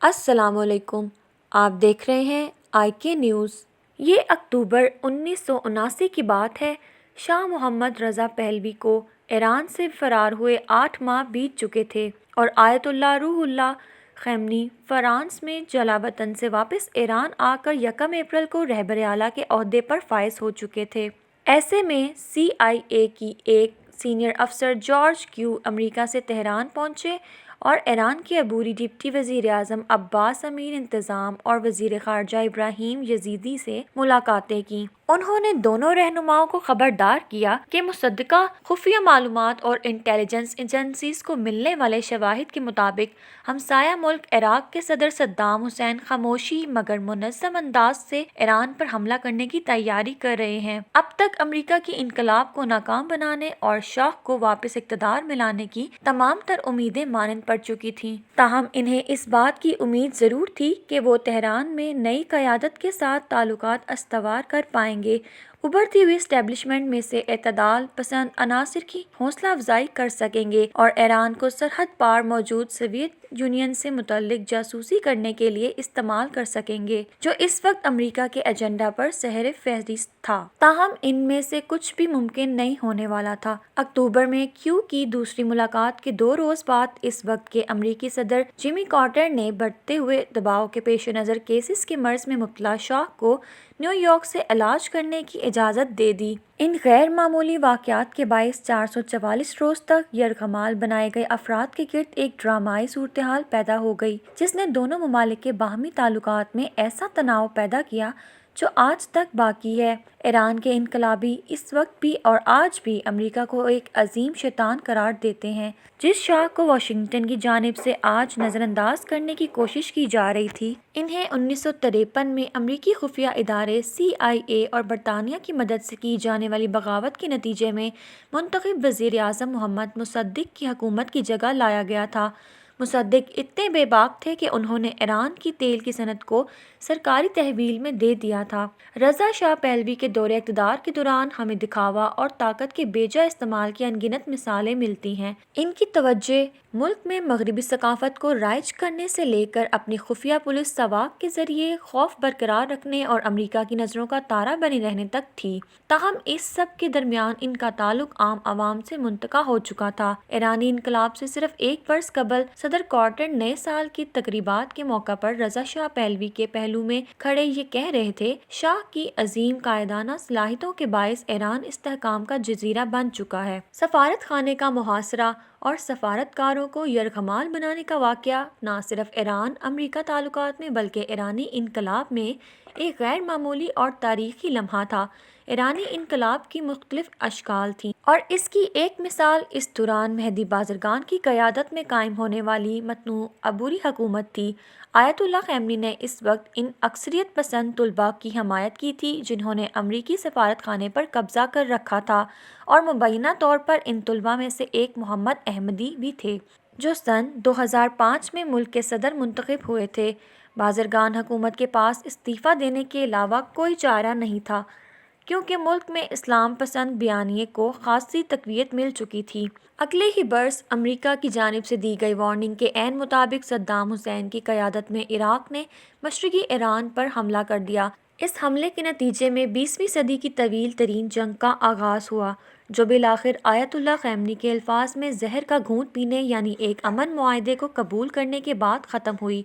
السلام علیکم، آپ دیکھ رہے ہیں IK نیوز۔ یہ اکتوبر 1979 کی بات ہے۔ شاہ محمد رضا پہلوی کو ایران سے فرار ہوئے 8 ماہ بیت چکے تھے اور آیت اللہ روح اللہ خمینی فرانس میں جلا وطن سے واپس ایران آ کر 1 اپریل کو رہبر اعلیٰ کے عہدے پر فائز ہو چکے تھے۔ ایسے میں CIA کی ایک سینئر افسر جارج کیو امریکہ سے تہران پہنچے اور ایران کے عبوری ڈپٹی وزیر اعظم عباس امین انتظام اور وزیر خارجہ ابراہیم یزیدی سے ملاقاتیں کیں۔ انہوں نے دونوں رہنماؤں کو خبردار کیا کہ مصدقہ خفیہ معلومات اور انٹیلیجنس ایجنسیز کو ملنے والے شواہد کے مطابق ہمسایہ ملک عراق کے صدر صدام حسین خاموشی مگر منظم انداز سے ایران پر حملہ کرنے کی تیاری کر رہے ہیں۔ اب تک امریکہ کی انقلاب کو ناکام بنانے اور شاہ کو واپس اقتدار میں لانے کی تمام تر امیدیں مانند پڑ چکی تھیں، تاہم انہیں اس بات کی امید ضرور تھی کہ وہ تہران میں نئی قیادت کے ساتھ تعلقات استوار کر پائیں گے، ابھرتی ہوئی اسٹیبلشمنٹ میں سے اعتدال پسند عناصر کی حوصلہ افزائی کر سکیں گے اور ایران کو سرحد پار موجود سوویت یونین سے متعلق جاسوسی کرنے کے لیے استعمال کر سکیں گے، جو اس وقت امریکہ کے ایجنڈا پر سہر فہرست تھا۔ تاہم ان میں سے کچھ بھی ممکن نہیں ہونے والا تھا۔ اکتوبر میں کیو کی دوسری ملاقات کے 2 روز بعد اس وقت کے امریکی صدر جیمی کارٹر نے بڑھتے ہوئے دباؤ کے پیش نظر کیسز کے مرض میں مبتلا شاہ کو نیو یارک سے علاج کرنے کی اجازت دے دی۔ ان غیر معمولی واقعات کے باعث 444 روز تک یرغمال بنائے گئے افراد کے گرد ایک ڈرامائی صورتحال پیدا ہو گئی، جس نے دونوں ممالک کے باہمی تعلقات میں ایسا تناؤ پیدا کیا جو آج تک باقی ہے۔ ایران کے انقلابی اس وقت بھی اور آج بھی امریکہ کو ایک عظیم شیطان قرار دیتے ہیں، جس شاہ کو واشنگٹن کی جانب سے آج نظر انداز کرنے کی کوشش کی جا رہی تھی۔ انہیں 1953 میں امریکی خفیہ ادارے CIA اور برطانیہ کی مدد سے کی جانے والی بغاوت کے نتیجے میں منتخب وزیر اعظم محمد مصدق کی حکومت کی جگہ لایا گیا تھا۔ مصدق اتنے بے باک تھے کہ انہوں نے ایران کی تیل کی صنعت کو سرکاری تحویل میں دے دیا تھا۔ رضا شاہ پہلوی کے دور اقتدار کے دوران ہمیں دکھاوا اور طاقت کے بے جا استعمال کی انگنت مثالیں ملتی ہیں۔ ان کی توجہ ملک میں مغربی ثقافت کو رائج کرنے سے لے کر اپنی خفیہ پولیس سوراخ کے ذریعے خوف برقرار رکھنے اور امریکہ کی نظروں کا تارا بنی رہنے تک تھی۔ تاہم اس سب کے درمیان ان کا تعلق عام عوام سے منتقل ہو چکا تھا۔ ایرانی انقلاب سے صرف 1 برس قبل صدر کارٹر نئے سال کی تقریبات کے موقع پر رضا شاہ پہلوی کے پہلو میں کھڑے یہ کہہ رہے تھے، شاہ کی عظیم قائدانہ صلاحیتوں کے باعث ایران استحکام کا جزیرہ بن چکا ہے۔ سفارت خانے کا محاصرہ اور سفارتکاروں کو یرغمال بنانے کا واقعہ نہ صرف ایران امریکہ تعلقات میں بلکہ ایرانی انقلاب میں ایک غیر معمولی اور تاریخی لمحہ تھا۔ ایرانی انقلاب کی مختلف اشکال تھیں اور اس کی ایک مثال اس دوران مہدی بازرگان کی قیادت میں قائم ہونے والی متنوع عبوری حکومت تھی۔ آیت اللہ خمینی نے اس وقت ان اکثریت پسند طلباء کی حمایت کی تھی جنہوں نے امریکی سفارت خانے پر قبضہ کر رکھا تھا، اور مبینہ طور پر ان طلباء میں سے ایک محمد احمدی بھی تھے، جو سن 2005 میں ملک کے صدر منتخب ہوئے تھے۔ بازرگان حکومت کے پاس استعفیٰ دینے کے علاوہ کوئی چارہ نہیں تھا، کیونکہ ملک میں اسلام پسند بیانیے کو خاصی تقویت مل چکی تھی۔ اگلے ہی برس امریکہ کی جانب سے دی گئی وارننگ کے عین مطابق صدام حسین کی قیادت میں عراق نے مشرقی ایران پر حملہ کر دیا۔ اس حملے کے نتیجے میں 20ویں صدی کی طویل ترین جنگ کا آغاز ہوا، جو بالآخر آیت اللہ خمینی کے الفاظ میں زہر کا گھونٹ پینے یعنی ایک امن معاہدے کو قبول کرنے کے بعد ختم ہوئی۔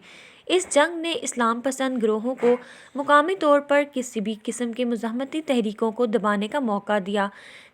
اس جنگ نے اسلام پسند گروہوں کو مقامی طور پر کسی بھی قسم کے مزاحمتی تحریکوں کو دبانے کا موقع دیا،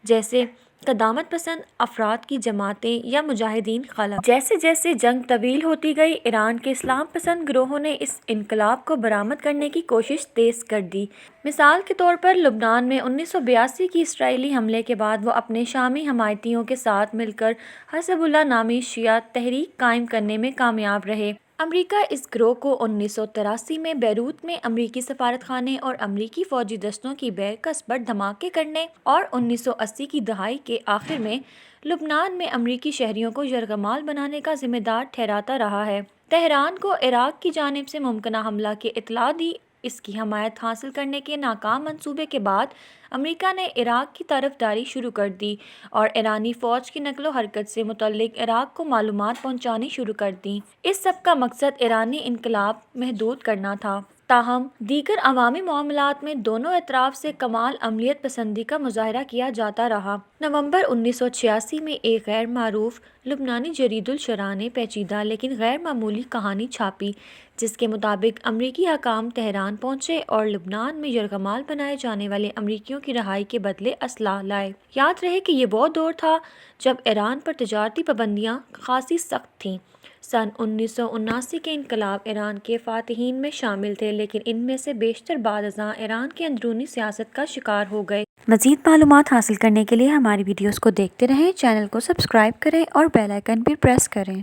جیسے قدامت پسند افراد کی جماعتیں یا مجاہدین خلق۔ جیسے جیسے جنگ طویل ہوتی گئی، ایران کے اسلام پسند گروہوں نے اس انقلاب کو برآمد کرنے کی کوشش تیز کر دی۔ مثال کے طور پر لبنان میں 1982 کی اسرائیلی حملے کے بعد وہ اپنے شامی حمایتیوں کے ساتھ مل کر حزب اللہ نامی شیعہ تحریک قائم کرنے میں کامیاب رہے۔ امریکہ اس گروہ کو 1983 میں بیروت میں امریکی سفارت خانے اور امریکی فوجی دستوں کی بیرکس پر دھماکے کرنے اور 1980 کی دہائی کے آخر میں لبنان میں امریکی شہریوں کو یرغمال بنانے کا ذمہ دار ٹھہراتا رہا ہے۔ تہران کو عراق کی جانب سے ممکنہ حملہ کی اطلاع دی اس کی حمایت حاصل کرنے کے ناکام منصوبے کے بعد امریکہ نے عراق کی طرفداری شروع کر دی اور ایرانی فوج کی نقل و حرکت سے متعلق عراق کو معلومات پہنچانی شروع کر دیں۔ اس سب کا مقصد ایرانی انقلاب محدود کرنا تھا۔ تاہم دیگر عوامی معاملات میں دونوں اطراف سے کمال عملیات پسندی کا مظاہرہ کیا جاتا رہا۔ نومبر 1986 میں ایک غیر معروف لبنانی جریدہ الشرح نے پیچیدہ لیکن غیر معمولی کہانی چھاپی جس کے مطابق امریکی حکام تہران پہنچے اور لبنان میں یرغمال بنائے جانے والے امریکیوں کی رہائی کے بدلے اسلحہ لائے۔ یاد رہے کہ یہ وہ دور تھا جب ایران پر تجارتی پابندیاں خاصی سخت تھیں۔ سن 1979 کے انقلاب ایران کے فاتحین میں شامل تھے، لیکن ان میں سے بیشتر بعد ازاں ایران کی اندرونی سیاست کا شکار ہو گئے۔ مزید معلومات حاصل کرنے کے لیے ہماری ویڈیوز کو دیکھتے رہیں، چینل کو سبسکرائب کریں اور بیل آئیکن بھی پریس کریں۔